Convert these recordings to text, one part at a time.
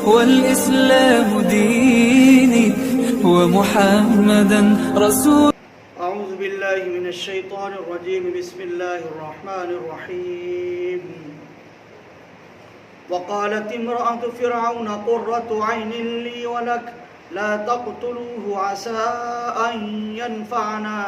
والإسلام ديني ومحمدا رسول. أعوذ بالله من الشيطان الرجيم. بسم الله الرحمن الرحيم. وقالت امرأة فرعون قرة عين لي ولك لا تقتلوه عسى أن ينفعنا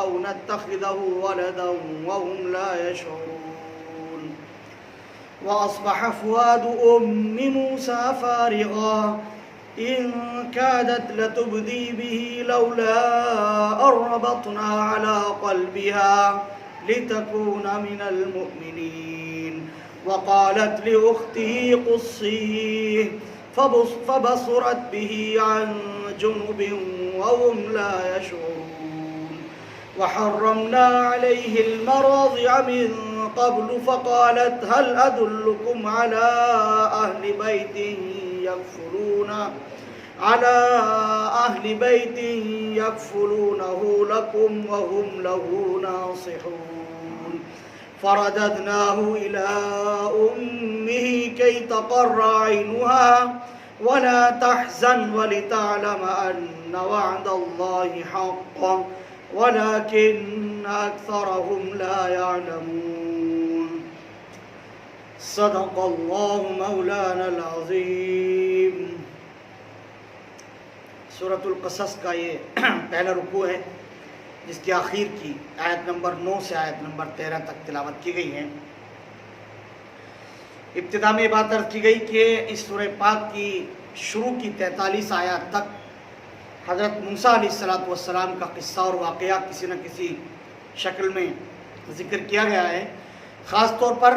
أو نتخذه ولدا وهم لا يشعرون. وأصبح فؤاد أم موسى فارغا إن كادت لتبدي به لولا أن ربطنا على قلبها لتكون من المؤمنين. وقالت لأخته قصيه فبصرت به عن جنب وهم لا يشعرون. وحرمنا عليه المراضع من قبل فقالت هل أدلكم على أهل بيت يكفلونه لكم وهم له ناصحون. فرددناه إلى أمه كي تقر عينها ولا تحزن ولتعلم أن وعد الله حق ولكن أكثرهم لا يعلمون. صدق اللہ مولانا العظیم. سورۃ القصص کا یہ پہلا رکوع ہے جس کی آخر کی آیت نمبر 9 سے آیت نمبر 13 تک تلاوت کی گئی ہے. ابتدا میں یہ بات عرض کی گئی کہ اس سورہ پاک کی شروع کی 43 آیات تک حضرت موسیٰ علیہ السلام کا قصہ اور واقعہ کسی نہ کسی شکل میں ذکر کیا گیا ہے. خاص طور پر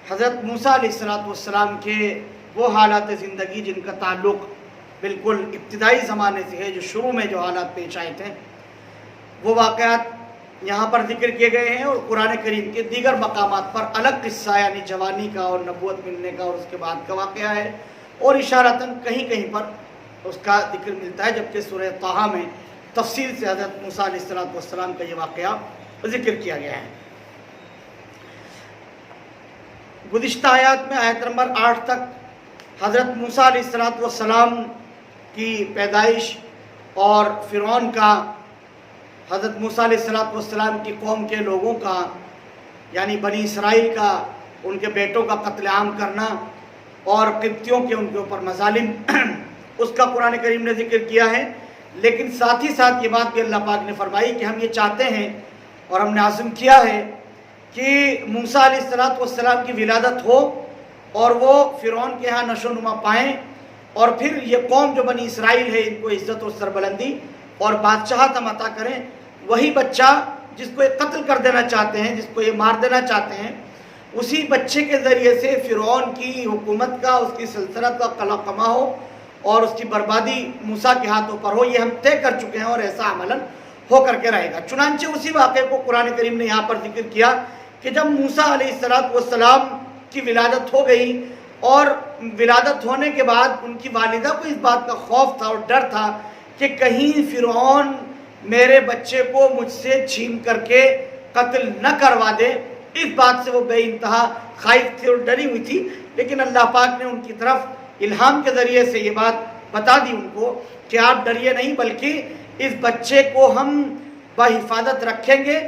حضرت موسیٰ علیہ السلام کے وہ حالات زندگی جن کا تعلق بالکل ابتدائی زمانے سے ہے، جو شروع میں جو حالات پیش آئے تھے وہ واقعات یہاں پر ذکر کیے گئے ہیں. اور قرآن کریم کے دیگر مقامات پر الگ قصہ یعنی جوانی کا اور نبوت ملنے کا اور اس کے بعد کا واقعہ ہے، اور اشارتاً کہیں کہیں پر اس کا ذکر ملتا ہے، جبکہ سورہ طٰہٰ میں تفصیل سے حضرت موسیٰ علیہ السلام کا یہ واقعہ ذکر کیا گیا ہے. گزشتہ آیات میں آیت نمبر 8 تک حضرت موسیٰ علیہ السلام کی پیدائش اور فرعون کا حضرت موسیٰ علیہ السلام کی قوم کے لوگوں کا یعنی بنی اسرائیل کا ان کے بیٹوں کا قتل عام کرنا اور قبطیوں کے ان کے اوپر مظالم اس کا قرآن کریم نے ذکر کیا ہے. لیکن ساتھ ہی ساتھ یہ بات بھی اللہ پاک نے فرمائی کہ ہم یہ چاہتے ہیں اور ہم نے عزم کیا ہے کہ موسیٰ علیہ السلام کی ولادت ہو اور وہ فرعون کے ہاں نشو و نما پائیں، اور پھر یہ قوم جو بنی اسرائیل ہے ان کو عزت اور سربلندی اور بادشاہت ہم عطا کریں. وہی بچہ جس کو یہ قتل کر دینا چاہتے ہیں، جس کو یہ مار دینا چاہتے ہیں، اسی بچے کے ذریعے سے فرعون کی حکومت کا، اس کی سلطنت کا قلمقمہ ہو اور اس کی بربادی موسیٰ کے ہاتھوں پر ہو. یہ ہم طے کر چکے ہیں اور ایسا عملاً ہو کر کے رہے گا. چنانچہ اسی واقعے کو قرآن کریم نے یہاں پر ذکر کیا کہ جب موسیٰ علیہ السلام کی ولادت ہو گئی اور ولادت ہونے کے بعد ان کی والدہ کو اس بات کا خوف تھا اور ڈر تھا کہ کہیں فرعون میرے بچے کو مجھ سے چھین کر کے قتل نہ کروا دے. اس بات سے وہ بے انتہا خائف تھی اور ڈری ہوئی تھی. لیکن اللہ پاک نے ان کی طرف الہام کے ذریعے سے یہ بات بتا دی ان کو کہ آپ ڈریے نہیں، بلکہ اس بچے کو ہم بحفاظت رکھیں گے،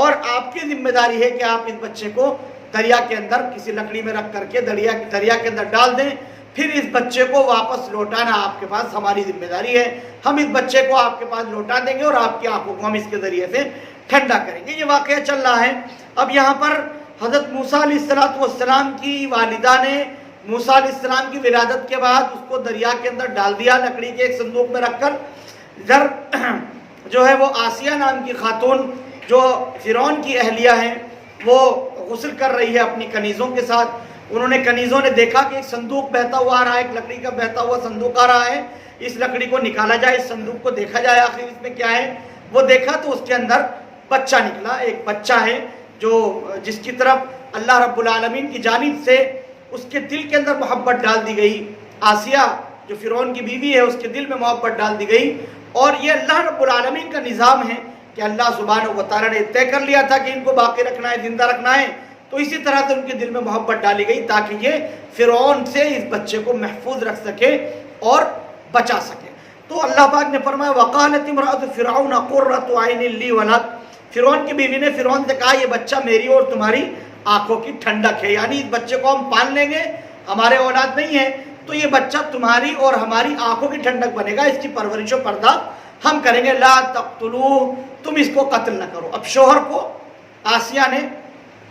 اور آپ کی ذمہ داری ہے کہ آپ اس بچے کو دریا کے اندر کسی لکڑی میں رکھ کر کے دریا کے اندر ڈال دیں. پھر اس بچے کو واپس لوٹانا آپ کے پاس ہماری ذمہ داری ہے. ہم اس بچے کو آپ کے پاس لوٹا دیں گے اور آپ کی آنکھوں کو ہم اس کے ذریعے سے ٹھنڈا کریں گے. یہ واقعہ چل رہا ہے. اب یہاں پر حضرت موسیٰ علیہ السلام کی والدہ نے موسیٰ علیہ السلام کی ولادت کے بعد اس کو دریا کے اندر ڈال دیا، لکڑی کے ایک صندوق میں رکھ کر. ادھر جو ہے وہ آسیہ نام کی خاتون جو فرعون کی اہلیہ ہیں وہ غسل کر رہی ہے اپنی کنیزوں کے ساتھ. کنیزوں نے دیکھا کہ ایک صندوق بہتا ہوا آ رہا ہے، ایک لکڑی کا بہتا ہوا صندوق آ رہا ہے. اس لکڑی کو نکالا جائے، اس صندوق کو دیکھا جائے آخر اس میں کیا ہے. وہ دیکھا تو اس کے اندر بچہ نکلا. ایک بچہ ہے جس کی طرف اللہ رب العالمین کی جانب سے اس کے دل کے اندر محبت ڈال دی گئی. آسیہ جو فرعون کی بیوی ہے اس کے دل میں محبت ڈال دی گئی. اور یہ اللہ رب العالمین کا نظام ہے کہ اللہ سبحانہ و تعالیٰ نے طے کر لیا تھا کہ ان کو باقی رکھنا ہے، زندہ رکھنا ہے. تو اسی طرح سے ان کے دل میں محبت ڈالی گئی تاکہ یہ فرعون سے اس بچے کو محفوظ رکھ سکے اور بچا سکے۔ تو اللہ پاک نے فرمایا وقالت امرأۃ فرعون قرۃ عین لی ولک، فرعون کی بیوی نے فرعون سے کہا یہ بچہ میری اور تمہاری آنکھوں کی ٹھنڈک ہے، یعنی اس بچے کو ہم پال لیں گے، ہمارے اولاد نہیں ہے تو یہ بچہ تمہاری اور ہماری آنکھوں کی ٹھنڈک بنے گا، اس کی پرورش و پردہ ہم کریں گے۔ لا تقتلوہ، تم اس کو قتل نہ کرو۔ اب شوہر کو آسیہ نے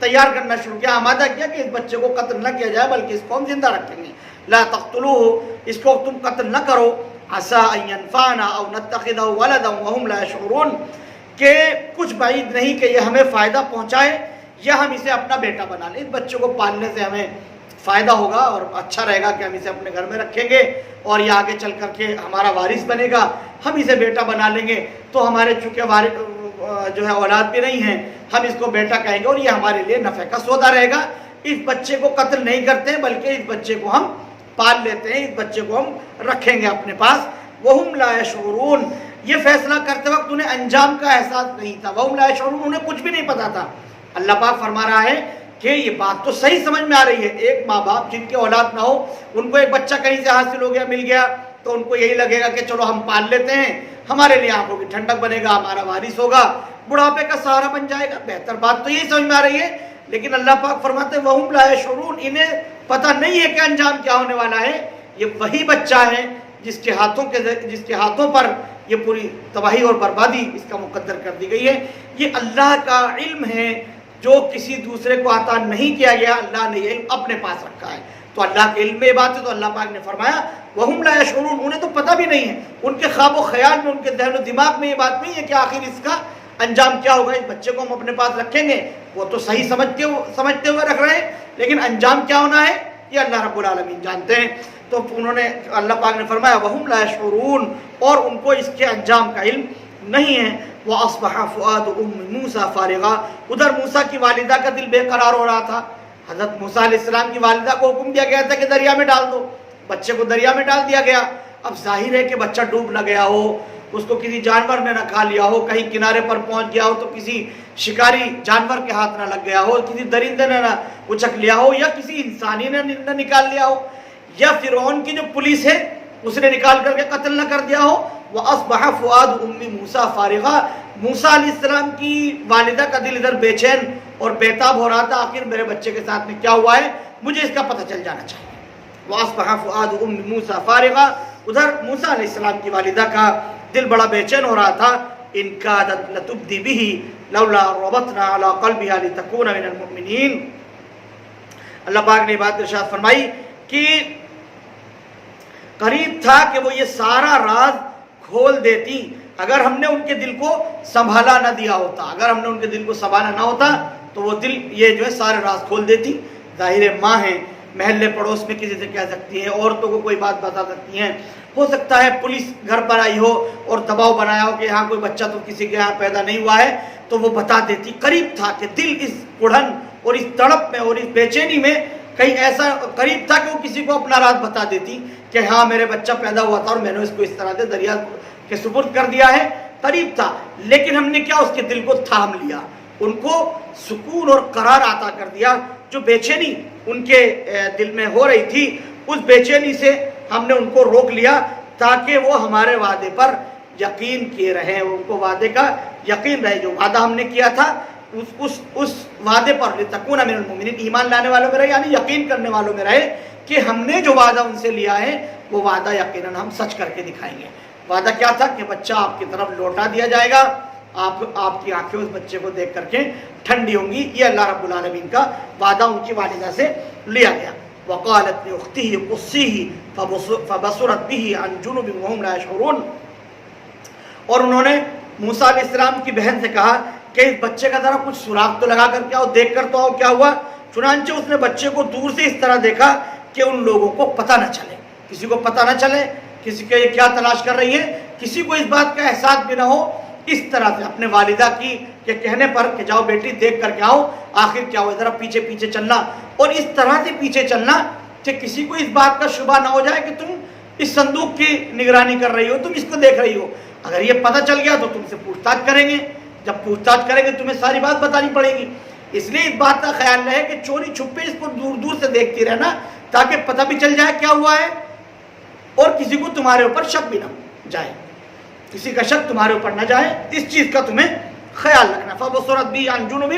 تیار کرنا شروع کیا، آمادہ کیا کہ اس بچے کو قتل نہ کیا جائے بلکہ اس کو ہم زندہ رکھیں گے۔ لا تقتلوہ، اس کو تم قتل نہ کرو، عسیٰ ان ینفعنا او نتخذہ ولدا وہم لا یشعرون، کہ کچھ بعید نہیں کہ یہ ہمیں فائدہ پہنچائے یا ہم اسے اپنا بیٹا بنا لیں۔ اس بچے کو پالنے سے ہمیں فائدہ ہوگا اور اچھا رہے گا کہ ہم اسے اپنے گھر میں رکھیں گے اور یہ آگے چل کر کے ہمارا وارث بنے گا، ہم اسے بیٹا بنا لیں گے تو ہمارے چونکہ جو ہے اولاد بھی نہیں ہیں، ہم اس کو بیٹا کہیں گے اور یہ ہمارے لیے نفع کا سودا رہے گا۔ اس بچے کو قتل نہیں کرتے بلکہ اس بچے کو ہم پال لیتے ہیں، اس بچے کو ہم رکھیں گے اپنے پاس۔ وہم لا یشعرون، یہ فیصلہ کرتے وقت انہیں انجام کا احساس نہیں تھا، وہم لا یشعرون، انہیں کچھ بھی نہیں پتا تھا۔ اللہ پاک فرما رہا ہے کہ یہ بات تو صحیح سمجھ میں آ رہی ہے، ایک ماں باپ جن کے اولاد نہ ہو، ان کو ایک بچہ کہیں سے حاصل ہو گیا، مل گیا تو ان کو یہی لگے گا کہ چلو ہم پال لیتے ہیں، ہمارے لیے آنکھوں کی ٹھنڈک بنے گا، ہمارا وارث ہوگا، بڑھاپے کا سہارا بن جائے گا۔ بہتر بات تو یہی سمجھ میں آ رہی ہے، لیکن اللہ پاک فرماتے ہیں وہم لا یشعرون، انہیں پتہ نہیں ہے کہ انجام کیا ہونے والا ہے۔ یہ وہی بچہ ہے جس کے ہاتھوں پر یہ پوری تباہی اور بربادی اس کا مقدر کر دی گئی ہے۔ یہ اللہ کا علم ہے جو کسی دوسرے کو عطا نہیں کیا گیا، اللہ نے یہ علم اپنے پاس رکھا ہے۔ تو اللہ کے علم میں یہ بات ہے، تو اللہ پاک نے فرمایا وہم لا یشعرون، انہیں تو پتہ بھی نہیں ہے، ان کے خواب و خیال میں، ان کے ذہن و دماغ میں یہ بات نہیں ہے کہ آخر اس کا انجام کیا ہوگا، اس بچے کو ہم اپنے پاس رکھیں گے، وہ تو صحیح سمجھتے ہوئے رکھ رہے ہیں، لیکن انجام کیا ہونا ہے یہ اللہ رب العالمین جانتے ہیں۔ تو انہوں نے اللہ پاک نے فرمایا وہم لا یشعرون، اور ان کو اس کے انجام کا علم نہیں ہے۔ وَأَصْبَحَ فُؤَادُ أُمِّ مُوسَىٰ فَارِغًا، ادھر موسیٰ کی والدہ کا دل بے قرار ہو رہا تھا۔ حضرت موسیٰ علیہ السلام کی والدہ کو حکم دیا گیا تھا کہ دریا میں ڈال دو، بچے کو دریا میں ڈال دیا گیا۔ اب ظاہر ہے کہ بچہ ڈوب نہ گیا ہو، اس کو کسی جانور نے نہ کھا لیا ہو، کہیں کنارے پر پہنچ گیا ہو تو کسی شکاری جانور کے ہاتھ نہ لگ گیا ہو، کسی درندے نے نہ اچک لیا ہو، یا کسی انسانی نے نہ نکال لیا ہو، یا فرعون کی جو پولیس ہے اس نے نکال کر کے قتل نہ کر دیا ہو۔ وَأَصْبَحَ فُؤَادُ أُمِّ مُوسَىٰ فَارِغًا، موسیٰ علیہ السلام کی والدہ کا دل ادھر بے چین اور بیتاب ہو رہا تھا، آخر میرے بچے کے ساتھ میں کیا ہوا ہے، مجھے اس کا پتہ چل جانا چاہیے۔ وَأَصْبَحَ فُؤَادُ أُمِّ مُوسَىٰ فَارِغًا، ادھر موسیٰ علیہ السلام کی والدہ کا دل بڑا بے چین ہو رہا تھا۔ إِن كَادَتْ لَتُبْدِي بِهِ لَوْلَا رَبَطْنَا عَلَىٰ قَلْبِهَا لِتَكُونَ مِنَ الْمُؤْمِنِينَ۔ اللہ پاک نے بات ارشاد فرمائی کہ قریب تھا کہ وہ یہ سارا راز کھول دیتی اگر ہم نے ان کے دل کو سنبھالا نہ دیا ہوتا، اگر ہم نے ان کے دل کو سنبھالا نہ ہوتا تو وہ دل یہ جو ہے سارے راز کھول دیتی۔ ظاہر ماں ہیں، محلے پڑوس میں کسی سے کہہ سکتی ہیں، عورتوں کو کوئی بات بتا سکتی ہیں، ہو سکتا ہے پولیس گھر پر آئی ہو اور دباؤ بنایا ہو کہ یہاں کوئی بچہ تو کسی کے یہاں پیدا نہیں ہوا ہے تو وہ بتا دیتی۔ قریب تھا کہ دل اس اڑھن اور اس تڑپ میں اور اس بے چینی میں کہیں ایسا قریب تھا کہ وہ کسی کو اپنا راز بتا دیتی کہ ہاں میرے بچہ پیدا ہوا تھا اور میں نے اس کو اس طرح سے دریا کے سپرد کر دیا ہے۔ قریب تھا، لیکن ہم نے کیا، اس کے دل کو تھام لیا، ان کو سکون اور قرار عطا کر دیا۔ جو بے چینی ان کے دل میں ہو رہی تھی، اس بے چینی سے ہم نے ان کو روک لیا تاکہ وہ ہمارے وعدے پر یقین کیے رہیں، ان کو وعدے کا یقین رہے، جو وعدہ ہم نے کیا تھا اس وعدے پر لتکون من المؤمنین، ایمان لانے والوں میں رہے، یعنی یقین کرنے والوں میں رہے کہ ہم نے جو وعدہ ان سے لیا ہے وہ وعدہ یقیناً ہم سچ کر کے دکھائیں گے۔ وعدہ کیا تھا کہ بچہ آپ کی طرف لوٹا دیا جائے گا، آپ کی آنکھیں اس بچے کو دیکھ کر کے ٹھنڈی ہوں گی، یہ اللہ رب العالمین کا وعدہ ان کی والدہ سے لیا گیا۔ وقالت لأخته قصيه فبصرت به عن جنب وهم لا يشعرون، اور انہوں نے موسیٰ علیہ السلام کی بہن سے کہا کہ اس بچے کا ذرا کچھ سراغ تو لگا کر کے آؤ، دیکھ کر تو آؤ کیا ہوا۔ چنانچہ اس نے بچے کو دور سے اس طرح دیکھا کہ ان لوگوں کو پتہ نہ چلے، کسی کو پتہ نہ چلے کسی کے یہ کیا تلاش کر رہی ہے، کسی کو اس بات کا احساس بھی نہ ہو۔ اس طرح سے اپنے والدہ کی کے کہنے پر کہ جاؤ بیٹی دیکھ کر کے آؤ آخر کیا ہو، ذرا پیچھے پیچھے چلنا، اور اس طرح سے پیچھے چلنا کہ کسی کو اس بات کا شبہ نہ ہو جائے کہ تم اس صندوق کی نگرانی کر رہی ہو، تم اس کو دیکھ رہی ہو۔ اگر یہ پتہ چل گیا تو تم سے پوچھ تاچھ کریں گے، جب پوچھ تاچھ کریں گے تمہیں ساری بات بتانی پڑے گی۔ اس لیے اس بات کا خیال رہے کہ چوری چھپے اس کو دور دور سے دیکھتی رہنا تاکہ پتہ بھی چل جائے کیا ہوا ہے اور کسی کو تمہارے اوپر شک بھی نہ جائے، کسی کا شک تمہارے اوپر نہ جائے، اس چیز کا تمہیں خیال رکھنا۔ فَبَصُرَتْ بِهِ عَنْ جُنُبٍ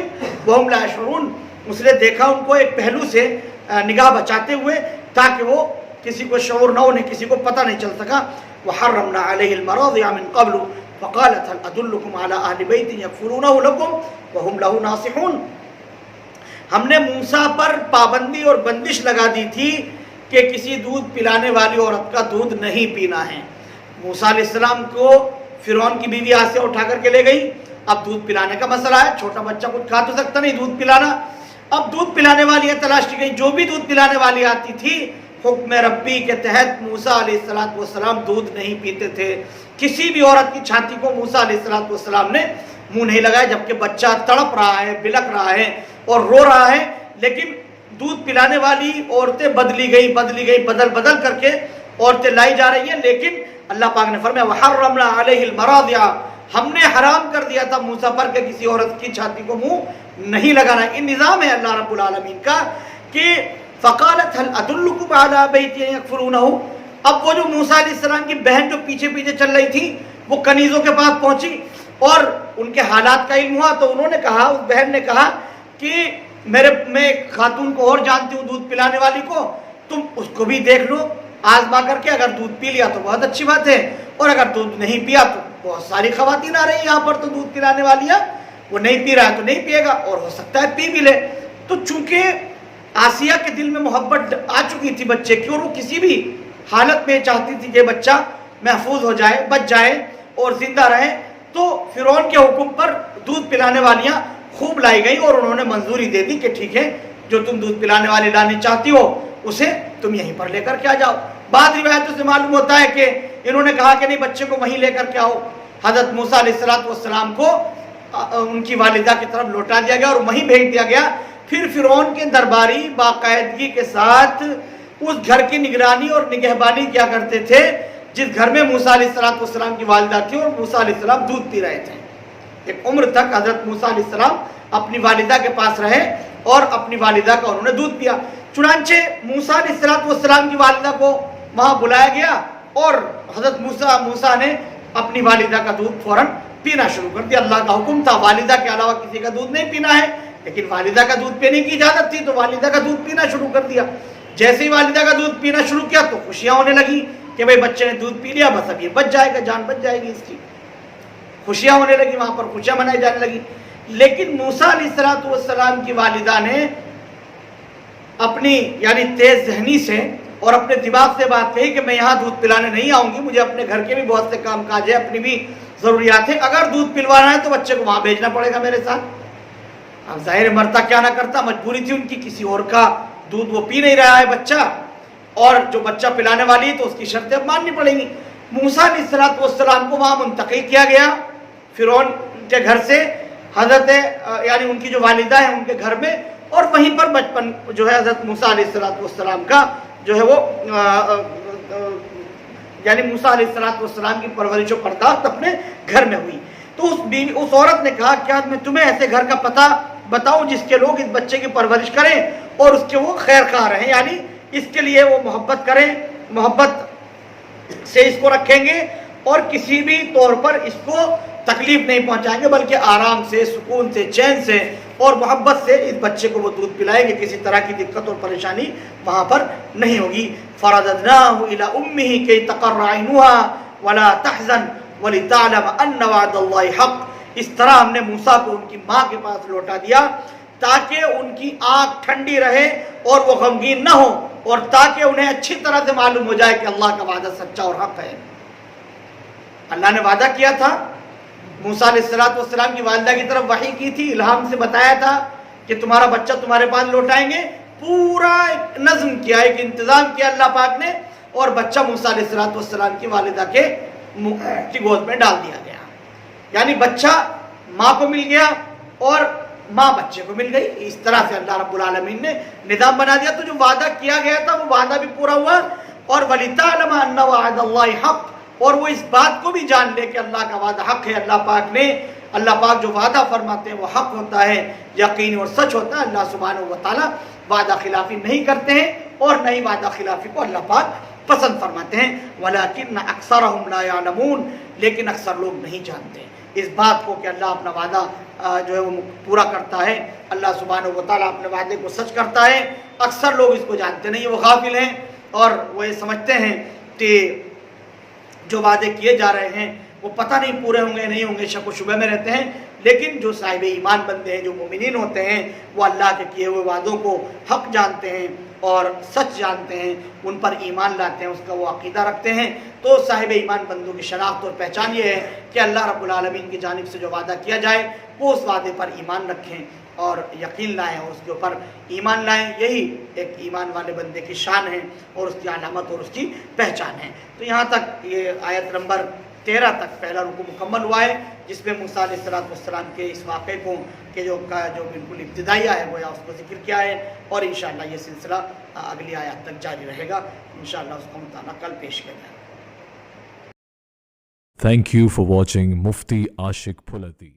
وَهُمْ لَا يَشْعُرُونَ، اس نے دیکھا ان کو ایک پہلو سے نگاہ بچاتے ہوئے تاکہ وہ کسی کو شعور نہ ہو، انہیں کسی کو پتہ نہیں چل سکا۔ وَحَرَّمْنَا عَلَيْهِ الْمَرَاضِعَ مِنْ قَبْلُ فَقَالَتْ هَلْ أَدُلُّكُمْ عَلَىٰ أَهْلِ بَيْتٍ يَكْفُلُونَهُ لَكُمْ وَهُمْ لَهُ نَاصِحُونَ، ہم نے موسیٰ پر پابندی اور بندش لگا دی تھی کہ کسی دودھ پلانے والی عورت کا دودھ نہیں پینا ہے۔ موسیٰ علیہ السلام کو فرعون کی بیوی آسیہ اٹھا کر کے لے گئی، اب دودھ پلانے کا مسئلہ ہے، چھوٹا بچہ کچھ کھا تو سکتا نہیں، دودھ پلانا، اب دودھ پلانے والی تلاش کی گئی، جو بھی دودھ پلانے والی آتی تھی حکم ربی کے تحت موسیٰ علیہ السلام دودھ نہیں پیتے تھے، کسی بھی عورت کی چھاتی کو موسیٰ علیہ السلام نے منہ نہیں لگایا، جبکہ بچہ تڑپ رہا ہے، بلک رہا ہے اور رو رہا ہے، لیکن دودھ پلانے والی عورتیں بدل بدل کر کے عورتیں لائی جا رہی ہیں، لیکن اللہ پاک نے فرمایا وَحَرَّمْنَا عَلَيْهِ الْمَرَاضِعَ، ہم نے حرام کر دیا تھا موسیٰ پر کہ کسی عورت کی چھاتی کو منہ نہیں لگانا۔ یہ نظام ہے اللہ رب العالمین کا کہ فَقَالَتْ هَلْ أَدُلُّكُمْ عَلَىٰ بَيْتٍ يَكْفُلُونَهُ، اب وہ جو موسیٰ علیہ السلام کی بہن جو پیچھے پیچھے چل رہی تھی وہ کنیزوں کے پاس پہنچی اور ان کے حالات کا علم ہوا، تو انہوں نے کہا، اس بہن نے کہا کہ میں ایک خاتون کو اور جانتی ہوں دودھ پلانے والی کو، تم اس کو بھی دیکھ لو آزما کر کے، اگر دودھ پی لیا تو بہت اچھی بات ہے، اور اگر دودھ نہیں پیا تو بہت ساری خواتین آ رہی ہیں یہاں پر تو دودھ پلانے والیاں، وہ نہیں پی رہا ہے تو نہیں پیے گا اور ہو سکتا ہے پی بھی لے۔ تو چونکہ آسیہ کے دل میں محبت آ چکی تھی بچے کی اور وہ کسی بھی حالت میں چاہتی تھی کہ بچہ محفوظ ہو جائے، بچ جائے اور زندہ رہے، تو فرعون کے حکم پر دودھ پلانے والیاں خوب لائی گئی اور انہوں نے منظوری دے دی کہ ٹھیک ہے، جو تم دودھ پلانے والی لانی چاہتی ہو اسے تم یہیں پر لے کر کے آ جاؤ۔ بعض روایتوں سے معلوم ہوتا ہے کہ انہوں نے کہا کہ نہیں، بچے کو وہیں لے کر کے آؤ۔ حضرت موسیٰ علیہ السلام کو ان کی والدہ کی طرف لوٹا دیا گیا اور وہیں بھیج دیا گیا۔ پھر فرعون کے درباری باقاعدگی کے ساتھ اس گھر کی نگرانی اور نگہبانی کیا کرتے تھے جس گھر میں موسیٰ علیہ السلام کی والدہ تھی اور موسیٰ علیہ السلام دودھ پی رہے تھے۔ ایک عمر تک حضرت موسیٰ علیہ السلام اپنی والدہ کے پاس رہے اور اپنی والدہ کا انہوں نے دودھ پیا۔ چنانچہ موسیٰ علیہ السلام کی والدہ کو وہاں بلایا گیا اور حضرت موسیٰ نے اپنی والدہ کا دودھ فوراً پینا شروع کر دیا۔ اللہ کا حکم تھا والدہ کے علاوہ کسی کا دودھ نہیں پینا ہے، لیکن والدہ کا دودھ پینے کی اجازت تھی تو والدہ کا دودھ پینا شروع کر دیا۔ جیسے ہی والدہ کا دودھ پینا شروع کیا تو خوشیاں ہونے لگی کہ بھئی بچے نے دودھ پی لیا، بس اب یہ بچ جائے گا، جان بچ جائے گی اس کی، خوشیاں ہونے لگی، وہاں پر خوشیاں منائی جانے لگی۔ لیکن موسیٰ علیہ السلام کی والدہ نے اپنی یعنی تیز ذہنی سے اور اپنے دماغ سے بات کہی کہ میں یہاں دودھ پلانے نہیں آؤں گی، مجھے اپنے گھر کے بھی بہت سے کام کاج ہے، اپنی بھی ضروریات ہیں، اگر دودھ پلوانا ہے تو بچے کو وہاں بھیجنا پڑے گا میرے ساتھ۔ اب ظاہر مرتا کیا نہ کرتا، مجبوری تھی ان کی، کسی اور کا دودھ وہ پی نہیں رہا ہے بچہ، اور جو بچہ پلانے والی ہے تو اس کی شرطیں اب ماننی پڑیں گی۔ موسیٰ علیہ السلام کو وہاں منتقل کیا گیا فرعون کے گھر سے، حضرت یعنی ان کی جو والدہ ہیں ان کے گھر میں، اور وہیں پر بچپن جو ہے حضرت موسیٰ علیہ السلام کا جو ہے وہ یعنی موسیٰ علیہ السلام کی پرورش و پرداشت اپنے گھر میں ہوئی۔ تو اس عورت نے کہا کیا میں تمہیں ایسے گھر کا پتہ بتاؤں جس کے لوگ اس بچے کی پرورش کریں اور اس کے وہ خیر خواہ رہیں، یعنی اس کے لیے وہ محبت کریں، محبت سے اس کو رکھیں گے اور کسی بھی طور پر اس کو تکلیف نہیں پہنچائیں گے، بلکہ آرام سے، سکون سے، چین سے اور محبت سے اس بچے کو وہ دودھ پلائیں گے، کسی طرح کی دقت اور پریشانی وہاں پر نہیں ہوگی۔ فَرَدَدْنَاهُ إِلَىٰ أُمِّهِ كَيْ تَقَرَّ عَيْنُهَا وَلَا تَحْزَنْ وَلِتَعْلَمَ أَنَّ وَعْدَ اللَّهِ حَقٌّ، اس طرح ہم نے موسیٰ کو ان کی ماں کے پاس لوٹا دیا تاکہ ان کی آنکھ ٹھنڈی رہے اور وہ غمگین نہ ہو، اور تاکہ انہیں اچھی طرح سے معلوم ہو جائے کہ اللہ کا وعدہ سچا اور حق ہے۔ اللہ نے وعدہ کیا تھا، موسیٰ علیہ السلام کی والدہ کی طرف وحی کی تھی، الہام سے بتایا تھا کہ تمہارا بچہ تمہارے پاس لوٹائیں گے، پورا ایک نظم کیا، ایک انتظام کیا اللہ پاک نے، اور بچہ موسیٰ علیہ السلام کی والدہ کے گود میں ڈال دیا گیا، یعنی بچہ ماں کو مل گیا اور ماں بچے کو مل گئی۔ اس طرح سے اللہ رب العالمین نے نظام بنا دیا، تو جو وعدہ کیا گیا تھا وہ وعدہ بھی پورا ہوا، اور وَلِتَعْلَمَ أَنَّ وَعْدَ اللَّهِ حَقٌّ، اور وہ اس بات کو بھی جان لے کہ اللہ کا وعدہ حق ہے۔ اللہ پاک نے اللہ پاک جو وعدہ فرماتے ہیں وہ حق ہوتا ہے، یقینی اور سچ ہوتا ہے۔ اللہ سبحانہ و تعالیٰ وعدہ خلافی نہیں کرتے ہیں اور نہ ہی وعدہ خلافی کو اللہ پاک پسند فرماتے ہیں۔ وَلَكِنَّ أَكْثَرَهُمْ لَا يَعْلَمُونَ، لیکن اکثر لوگ نہیں جانتے اس بات کو کہ اللہ اپنا وعدہ جو ہے وہ پورا کرتا ہے، اللہ سبحانہ و تعالیٰ اپنے وعدے کو سچ کرتا ہے۔ اکثر لوگ اس کو جانتے نہیں، وہ غافل ہیں اور وہ یہ سمجھتے ہیں کہ جو وعدے کیے جا رہے ہیں وہ پتہ نہیں پورے ہوں گے نہیں ہوں گے، شک و شبہ میں رہتے ہیں۔ لیکن جو صاحب ایمان بندے ہیں، جو مومنین ہوتے ہیں، وہ اللہ کے کیے ہوئے وعدوں کو حق جانتے ہیں اور سچ جانتے ہیں، ان پر ایمان لاتے ہیں، اس کا وہ عقیدہ رکھتے ہیں۔ تو صاحب ایمان بندوں کی شناخت اور پہچان یہ ہے کہ اللہ رب العالمین کی جانب سے جو وعدہ کیا جائے وہ اس وعدے پر ایمان رکھیں اور یقین لائیں اور اس کے اوپر ایمان لائیں۔ یہی ایک ایمان والے بندے کی شان ہے اور اس کی علامت اور اس کی پہچان ہے۔ تو یہاں تک یہ آیت نمبر 13 تک پہلا رکوع مکمل ہوا ہے، جس میں موسیٰ علیہ السلام کے اس واقعے کو کہ جو بالکل ابتدائیہ ہے وہ اس کو ذکر کیا ہے، اور انشاءاللہ یہ سلسلہ اگلی آیات تک جاری رہے گا۔ انشاءاللہ اس کا مطالعہ کل پیش کیا جائے گا۔ Thank you for watching Mufti Ashik Phulati.